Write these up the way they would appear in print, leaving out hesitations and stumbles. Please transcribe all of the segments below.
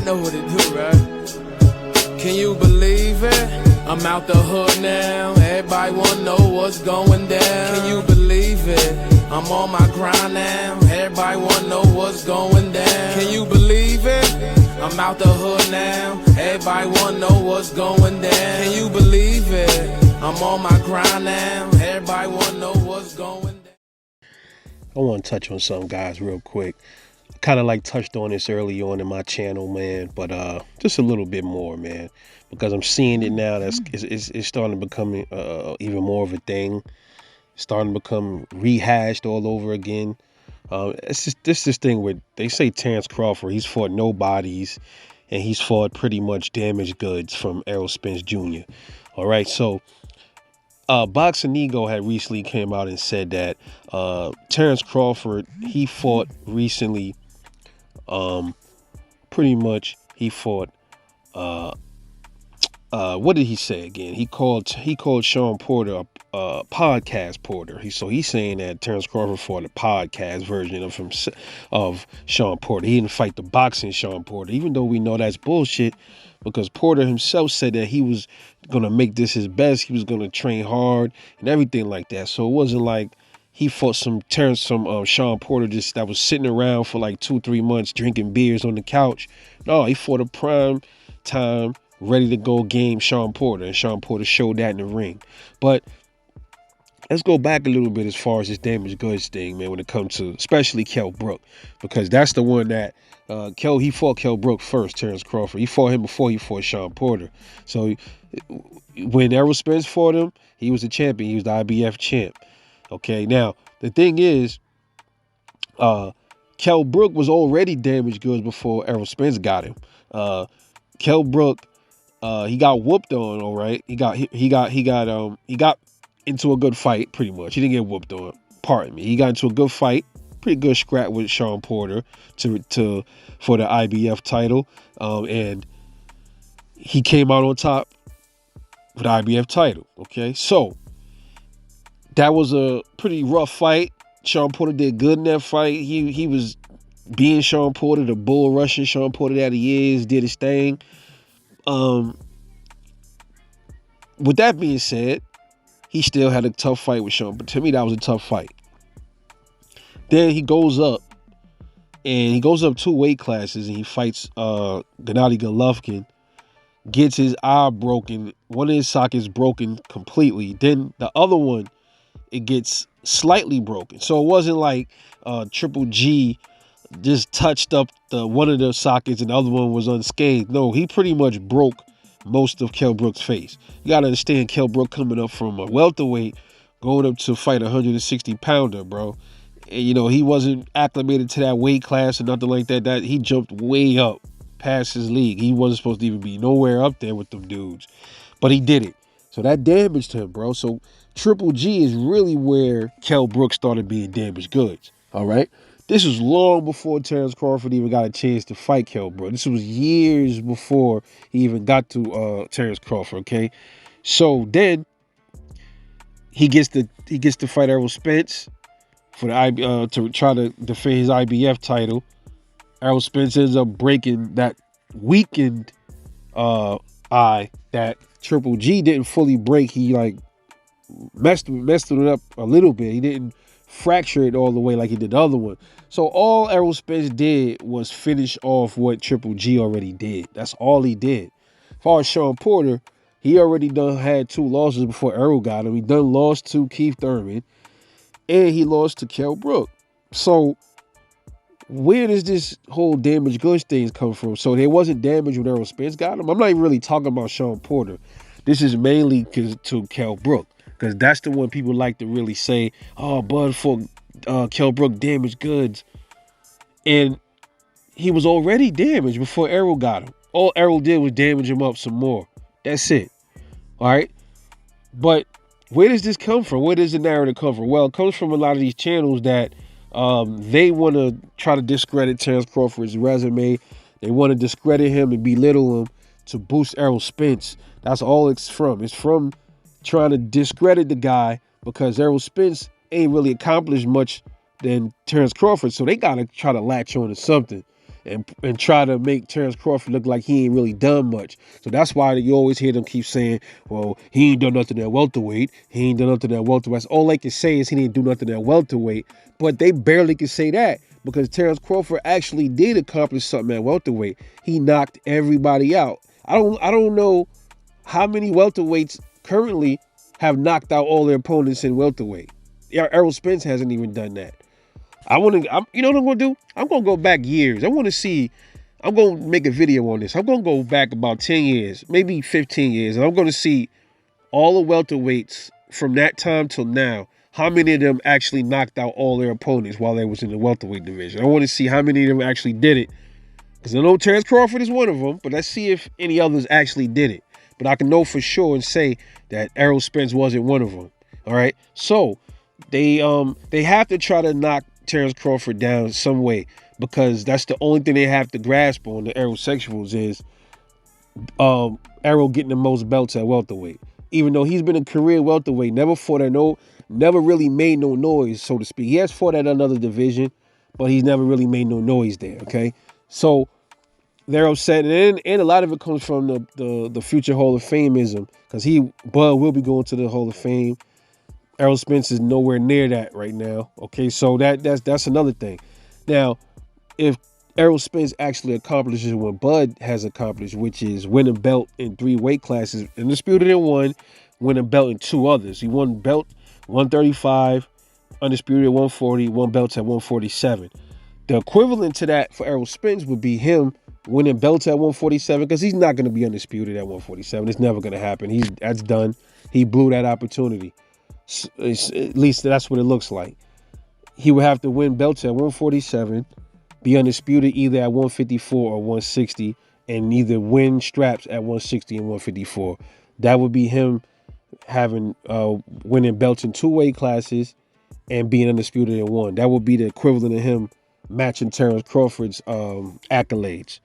know what it do, right? Can you believe it? I'm out the hood now, everybody wanna know what's going down. Can you believe it? I'm on my grind now, everybody wanna know what's going down. Can you believe it? I'm out the hood now, everybody wanna know what's going down. Can you believe it? I'm on my grind now, everybody wanna know what's going down. I want to touch on something, guys, real quick. Kind of like touched on this early on in my channel, man, but just a little bit more, man, because I'm seeing it now. It's starting to become even more of a thing, starting to become rehashed all over again. It's just this thing where they say Terence Crawford, he's fought nobodies, and he's fought pretty much damaged goods from Errol Spence Jr. All right, so Boxing Ego had recently came out and said that Terence Crawford, he fought recently. Pretty much he fought. What did he say again? He called Sean Porter a podcast porter. He's saying that Terence Crawford fought a podcast version of Sean Porter. He didn't fight the boxing Sean Porter, even though we know that's bullshit. Because Porter himself said that he was gonna make this his best. He was gonna train hard and everything like that. So it wasn't like he fought some Sean Porter just that was sitting around for like 2-3 months drinking beers on the couch. No, he fought a prime time, ready to go game Sean Porter, and Sean Porter showed that in the ring. But let's go back a little bit as far as this damaged goods thing, man, when it comes to especially Kell Brook, because that's the one that he fought Kell Brook first, Terence Crawford. He fought him before he fought Sean Porter. So when Errol Spence fought him, he was the champion. He was the IBF champ. Okay, now the thing is, Kell Brook was already damaged goods before Errol Spence got him. Kell Brook, he got whooped on, all right. He got into a good fight, pretty much. He didn't get whooped on. Pardon me. He got into a good fight, pretty good scrap with Sean Porter for the IBF title, and he came out on top for the IBF title. Okay, so that was a pretty rough fight. Sean Porter did good in that fight. He was being Sean Porter, the bull rushing Sean Porter that he is, did his thing. With that being said, he still had a tough fight with Sean. But to me, that was a tough fight. Then he goes up 2 weight classes, and he fights Gennady Golovkin, gets his eye broken. One of his sockets broken completely. Then the other one, it gets slightly broken. So it wasn't like Triple G just touched up one of the sockets and the other one was unscathed. No, he pretty much broke most of Kell Brook's face. You gotta understand, Kell Brook coming up from a welterweight, going up to fight a 160-pounder, bro. And, you know, he wasn't acclimated to that weight class or nothing like that. That he jumped way up past his league. He wasn't supposed to even be nowhere up there with them dudes, but he did it. So that damaged him, bro. So Triple G is really where Kell Brook started being damaged goods. All right. This was long before Terence Crawford even got a chance to fight Kell Brook. This was years before he even got to Terence Crawford. Okay. So then he gets to fight Errol Spence for the to try to defend his IBF title. Errol Spence ends up breaking that weakened eye that Triple G didn't fully break. He like messed it up a little bit. He didn't fracture it all the way like he did the other one. So all Errol Spence did was finish off what Triple G already did. That's all he did. As far as Sean Porter, he already had 2 losses before Errol got him. He done lost to Keith Thurman, and he lost to Kell Brook. So where does this whole damaged goods thing come from? So there wasn't damage when Errol Spence got him. I'm not even really talking about Sean Porter. This is mainly to Kell Brook, because that's the one people like to really say, oh, Bud for Kell Brook damaged goods. And he was already damaged before Errol got him. All Errol did was damage him up some more. That's it. All right. But where does this come from? Where does the narrative come from? Well, it comes from a lot of these channels that they want to try to discredit Terence Crawford's resume. They want to discredit him and belittle him to boost Errol Spence. That's all it's from. It's from trying to discredit the guy because Errol Spence ain't really accomplished much than Terence Crawford. So they got to try to latch on to something. and try to make Terence Crawford look like he ain't really done much. So that's why you always hear them keep saying, well, he ain't done nothing at welterweight. He ain't done nothing at welterweight. All they can say is he didn't do nothing at welterweight, but they barely can say that because Terence Crawford actually did accomplish something at welterweight. He knocked everybody out. I don't know how many welterweights currently have knocked out all their opponents in welterweight. Errol Spence hasn't even done that. You know what I'm gonna do? I'm gonna go back years. I'm gonna make a video on this. I'm gonna go back about 10 years, maybe 15 years, and I'm gonna see all the welterweights from that time till now. How many of them actually knocked out all their opponents while they was in the welterweight division? I want to see how many of them actually did it. Because I know Terence Crawford is one of them, but let's see if any others actually did it. But I can know for sure and say that Errol Spence wasn't one of them. All right. So they have to try to knock Terence Crawford down some way because that's the only thing they have to grasp on the Aerosexuals is Errol getting the most belts at welterweight. Even though he's been a career welterweight, never really made no noise, so to speak. He has fought at another division, but he's never really made no noise there. Okay. So they're upset, and a lot of it comes from the future Hall of Fameism, because Bud will be going to the Hall of Fame. Errol Spence is nowhere near that right now. Okay, so that's another thing. Now, if Errol Spence actually accomplishes what Bud has accomplished, which is win a belt in 3 weight classes, undisputed in 1, win a belt in 2 others. He won belt 135, undisputed at 140, won belts at 147. The equivalent to that for Errol Spence would be him winning belts at 147, because he's not going to be undisputed at 147. It's never going to happen. That's done. He blew that opportunity. At least that's what it looks like. He would have to win belts at 147, be undisputed either at 154 or 160, and either win straps at 160 and 154. That would be him having winning belts in 2 weight classes and being undisputed in 1. That would be the equivalent of him matching Terence Crawford's accolades.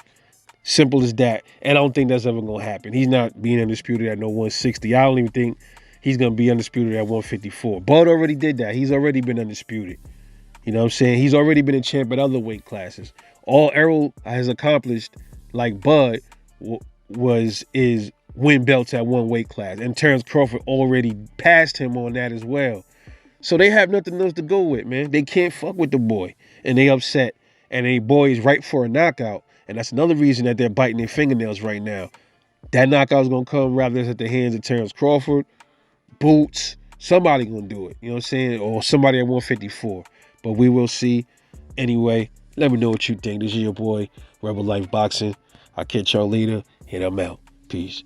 Simple as that. And I don't think that's ever going to happen. He's not being undisputed at no 160. I don't even think he's going to be undisputed at 154. Bud already did that. He's already been undisputed. You know what I'm saying? He's already been a champ at other weight classes. All Errol has accomplished, like Bud, is win belts at 1 weight class. And Terence Crawford already passed him on that as well. So they have nothing else to go with, man. They can't fuck with the boy. And they upset. And the boy is ripe for a knockout. And that's another reason that they're biting their fingernails right now. That knockout is going to come rather at the hands of Terence Crawford, Boots, somebody going to do it. You know what I'm saying? Or somebody at 154. But we will see. Anyway, let me know what you think. This is your boy, Rebel Life Boxing. I'll catch y'all later, and I'm out. Peace.